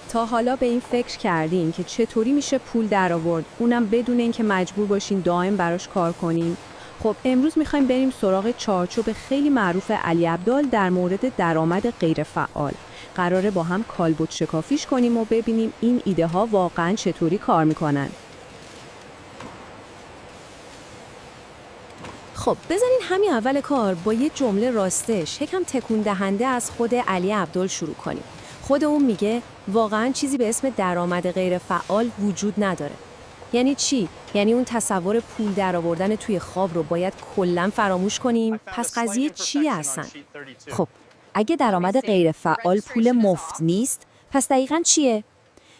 تا حالا به این فکر کردین که چطوری میشه پول درآورد، اونم بدون اینکه مجبور باشین دائم براش کار کنین؟ خب امروز میخوایم بریم سراغ چارچوب خیلی معروف علی عبدال در مورد درآمد غیرفعال. قراره با هم کالبد شکافیش کنیم و ببینیم این ایده ها واقعا چطوری کار میکنن. خب بذارین همین اول کار با یه جمله راستش یکم تکون دهنده از خود علی عبدال شروع کنیم. خود اون میگه واقعا چیزی به اسم درآمد غیر فعال وجود نداره. یعنی چی؟ یعنی اون تصور پول درآوردن توی خواب رو باید کلاً فراموش کنیم؟ پس قضیه چی هستن؟ خب اگه درآمد غیر فعال پول مفت نیست، پس دقیقاً چیه؟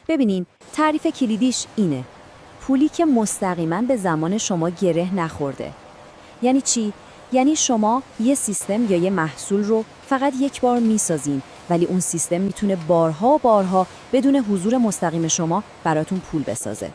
ببینین تعریف کلیدیش اینه: پولی که مستقیما به زمان شما گره نخورده. یعنی چی؟ یعنی شما یه سیستم یا یه محصول رو فقط یک بار میسازین، ولی اون سیستم میتونه بارها و بارها بدون حضور مستقیم شما براتون پول بسازه.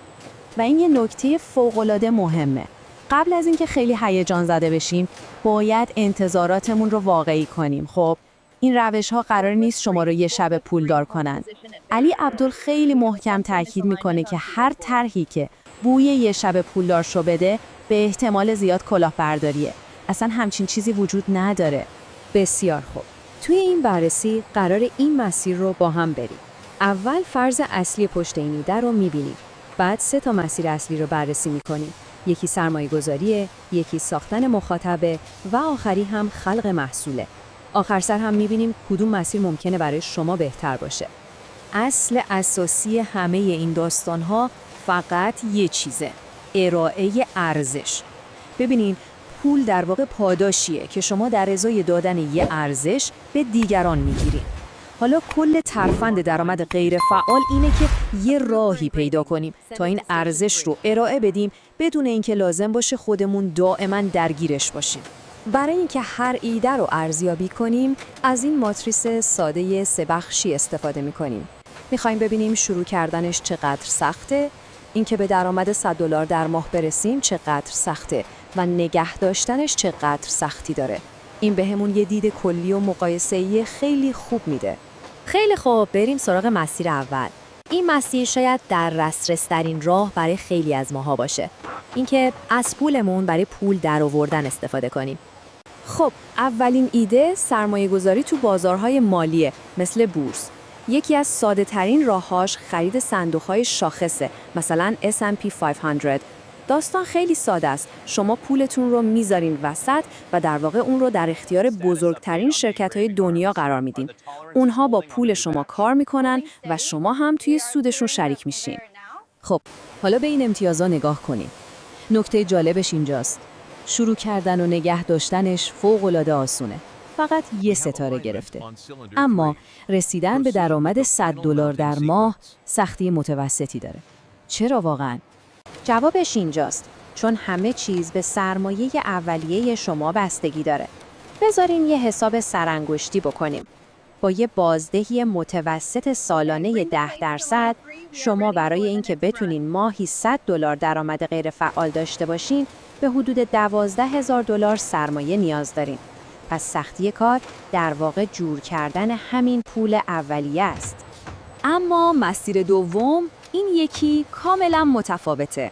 و این یه نکته فوق‌العاده مهمه. قبل از اینکه خیلی هیجان زده بشیم، باید انتظاراتمون رو واقعی کنیم. خب این روش‌ها قرار نیست شما رو یه شب پولدار کنن. علی عبدال خیلی محکم تاکید میکنه که هر طرحی که بوی یه شب پولدار شو بده، به احتمال زیاد کلاهبرداریه. اصلا همچین چیزی وجود نداره. بسیار خوب. توی این بررسی قرار این مسیر رو با هم بریم. اول فرض اصلی پشت این ایده رو می‌بینیم. بعد 3 مسیر اصلی رو بررسی می‌کنیم. یکی سرمایه‌گذاریه، یکی ساختن مخاطبه و آخری هم خلق محصوله. آخر سر هم می‌بینیم کدوم مسیر ممکنه برای شما بهتر باشه. اصل اساسی همه این داستان‌ها فقط یه چیزه: ارائه ارزش. ببینین پول در واقع پاداشیه که شما در ازای دادن یه ارزش به دیگران میگیرین. حالا کل ترفند درآمد غیر فعال اینه که یه راهی پیدا کنیم تا این ارزش رو ارائه بدیم بدون اینکه لازم باشه خودمون دائما درگیرش باشیم. برای اینکه هر ایده رو ارزیابی کنیم از این ماتریس ساده 3 بخشی استفاده میکنیم. میخوایم ببینیم شروع کردنش چقدر سخته، اینکه به درآمد $100 در ماه برسیم چقدر سخته و نگه داشتنش چقدر سختی داره. این بهمون یه دید کلی و مقایسه‌ای خیلی خوب میده. خیلی خوب، بریم سراغ مسیر اول. این مسیر شاید در دسترس ترین راه برای خیلی از ماها باشه. اینکه از پولمون برای پول درآوردن استفاده کنیم. خب اولین ایده سرمایه‌گذاری تو بازارهای مالیه، مثل بورس. یکی از ساده ترین راه‌هاش خرید صندوق‌های شاخصه، مثلا S&P 500. داستان خیلی ساده است. شما پولتون رو میذارین وسط و در واقع اون رو در اختیار بزرگترین شرکت‌های دنیا قرار میدین. اونها با پول شما کار میکنن و شما هم توی سودشون شریک میشین. خب حالا به این امتیازها نگاه کنین. نکته جالبش اینجاست: شروع کردن و نگه داشتنش فوق‌العاده آسونه. فقط یه ستاره گرفته. اما رسیدن به درآمد $100 در ماه سختی متوسطی داره. چرا واقعاً؟ جوابش اینجاست: چون همه چیز به سرمایه اولیه شما بستگی داره. بذارین یه حساب سرانگشتی بکنیم. با یه بازدهی متوسط سالانه 10%، شما برای اینکه بتونین ماهی $100 درآمد غیر فعال داشته باشین، به حدود $12,000 سرمایه نیاز دارین. پس سختی کار در واقع جور کردن همین پول اولیه است. اما مسیر دوم، این یکی کاملا متفاوته.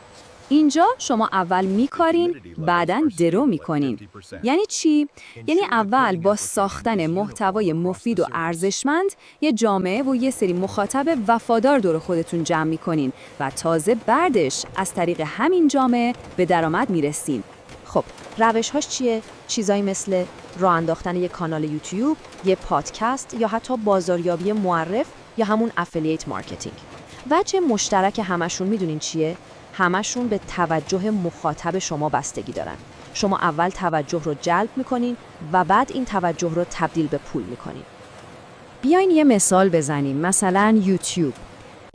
اینجا شما اول میکارین، بعداً درو میکنین. یعنی چی؟ یعنی اول با ساختن محتوای مفید و ارزشمند یه جامعه و یه سری مخاطب وفادار دور خودتون جمع میکنین و تازه بعدش از طریق همین جامعه به درآمد میرسین. خب روش‌هاش چیه؟ چیزایی مثل راه انداختن یک کانال یوتیوب، یه پادکست یا حتی بازاریابی معرف یا همون افیلیت مارکتینگ. وجه مشترک همشون میدونین چیه؟ همشون به توجه مخاطب شما بستگی دارن. شما اول توجه رو جلب میکنین و بعد این توجه رو تبدیل به پول میکنین. بیاین یه مثال بزنیم، مثلا یوتیوب.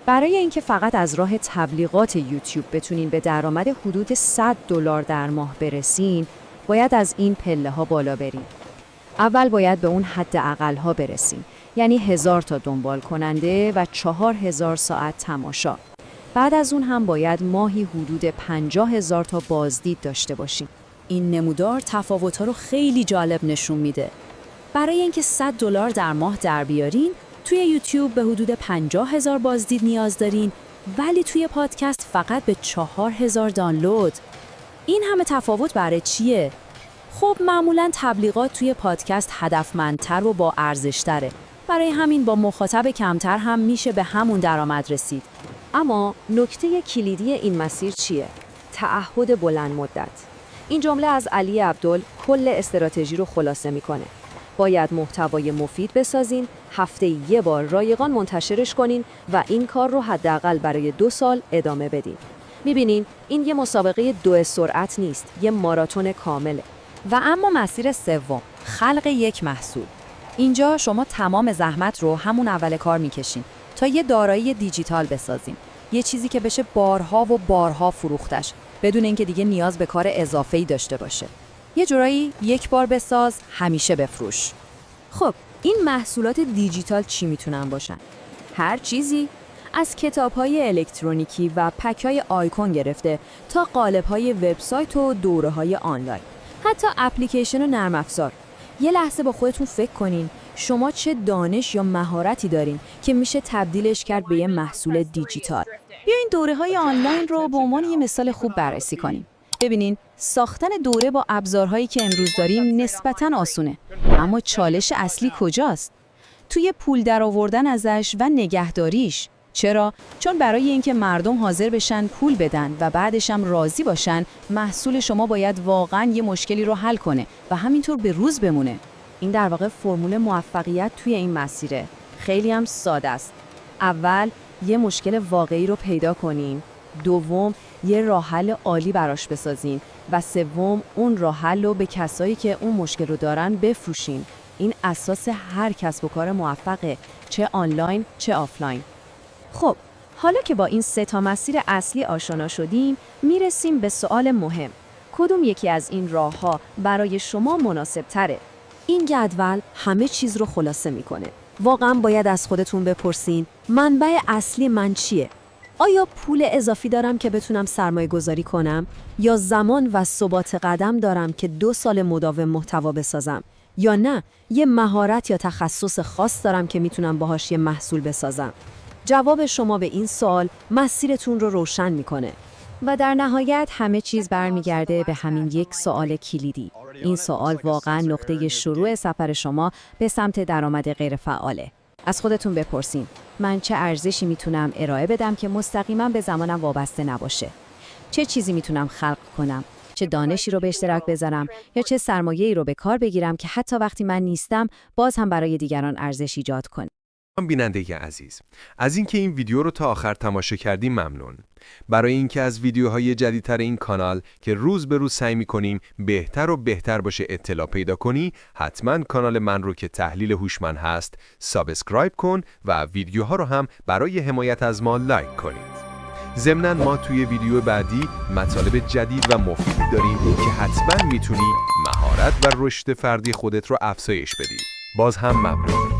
برای اینکه فقط از راه تبلیغات یوتیوب بتونین به درآمد حدود $100 در ماه برسین، باید از این پله ها بالا برین. اول باید به اون حد اقل ها برسین، یعنی 1000 تا دنبال کننده و 4000 ساعت تماشا. بعد از اون هم باید ماهی حدود 50,000 تا بازدید داشته باشین. این نمودار تفاوت‌ها رو خیلی جالب نشون میده. برای اینکه $100 در ماه در بیارین، توی یوتیوب به حدود 50,000 بازدید نیاز دارین، ولی توی پادکست فقط به 4,000 دانلود. این همه تفاوت برای چیه؟ خب معمولاً تبلیغات توی پادکست هدفمندتر و با ارزش‌تره. برای همین با مخاطب کمتر هم میشه به همون درآمد رسید. اما نکته کلیدی این مسیر چیه؟ تعهد بلند مدت. این جمله از علی عبدال کل استراتژی رو خلاصه میکنه. باید محتوای مفید بسازین، هفته یه بار رایگان منتشرش کنین و این کار رو حداقل برای 2 سال ادامه بدین. میبینین این یه مسابقه 2 سرعت نیست، یه ماراتون کامله. و اما مسیر سوم، خلق یک محصول. اینجا شما تمام زحمت رو همون اول کار میکشین تا یه دارایی دیجیتال بسازین. یه چیزی که بشه بارها و بارها فروختش، بدون اینکه دیگه نیاز به کار اضافه‌ای داشته باشه. یه جورایی یک بار بساز، همیشه بفروش. خب این محصولات دیجیتال چی میتونن باشن؟ هر چیزی، از کتاب‌های الکترونیکی و پک‌های آیکون گرفته تا قالب‌های وبسایت و دوره‌های آنلاین. حتی اپلیکیشن و نرم افزار. یه لحظه با خودتون فکر کنین شما چه دانش یا مهارتی دارین که میشه تبدیلش کرد به یه محصول دیجیتال. بیاین دوره‌های آنلاین رو به عنوان یه مثال خوب بررسی کنیم. ببینین ساختن دوره با ابزارهایی که امروز داریم نسبتاً آسونه، اما چالش اصلی کجاست؟ توی پول درآوردن ازش و نگهداریش. چرا؟ چون برای اینکه مردم حاضر بشن پول بدن و بعدش هم راضی باشن، محصول شما باید واقعاً یه مشکلی رو حل کنه و همینطور به روز بمونه. این در واقع فرمول موفقیت توی این مسیره. خیلی هم ساده است. اول یه مشکل واقعی رو پیدا کنین. دوم یه راه حل عالی براش بسازین و سوم اون راه حل رو به کسایی که اون مشکل رو دارن بفروشین. این اساس هر کسب و کار موفقه، چه آنلاین چه آفلاین. خب حالا که با این 3 تا مسیر اصلی آشنا شدیم، میرسیم به سوال مهم. کدوم یکی از این راه‌ها برای شما مناسب تره؟ این جدول همه چیز رو خلاصه میکنه. واقعا باید از خودتون بپرسین منبع اصلی من چیه؟ آیا پول اضافی دارم که بتونم سرمایه گذاری کنم؟ یا زمان و ثبات قدم دارم که 2 سال مداوم محتوا بسازم؟ یا نه یه مهارت یا تخصص خاص دارم که میتونم باهاش یه محصول بسازم؟ جواب شما به این سوال مسیرتون رو روشن میکنه. و در نهایت همه چیز برمیگرده به همین یک سوال کلیدی. این سوال واقعا نقطه شروع سفر شما به سمت درآمد غیرفعاله. از خودتون بپرسین من چه ارزشی میتونم ارائه بدم که مستقیما به زمانم وابسته نباشه؟ چه چیزی میتونم خلق کنم؟ چه دانشی رو به اشتراک بذارم یا چه سرمایه‌ای رو به کار بگیرم که حتی وقتی من نیستم باز هم برای دیگران ارزش ایجاد کنه؟ بیننده عزیز، از اینکه این ویدیو رو تا آخر تماشا کردیم ممنون. برای اینکه از ویدیوهای جدیدتر این کانال که روز به روز سعی می‌کنیم بهتر و بهتر باشه اطلاع پیدا کنی، حتما کانال من رو که تحلیل هوشمند هست سابسکرایب کن و ویدیوها رو هم برای حمایت از ما لایک کنید. ضمناً ما توی ویدیو بعدی مطالب جدید و مفیدی داریم که حتما میتونی مهارت و رشد فردی خودت رو افزایش بدی. باز هم ممنون.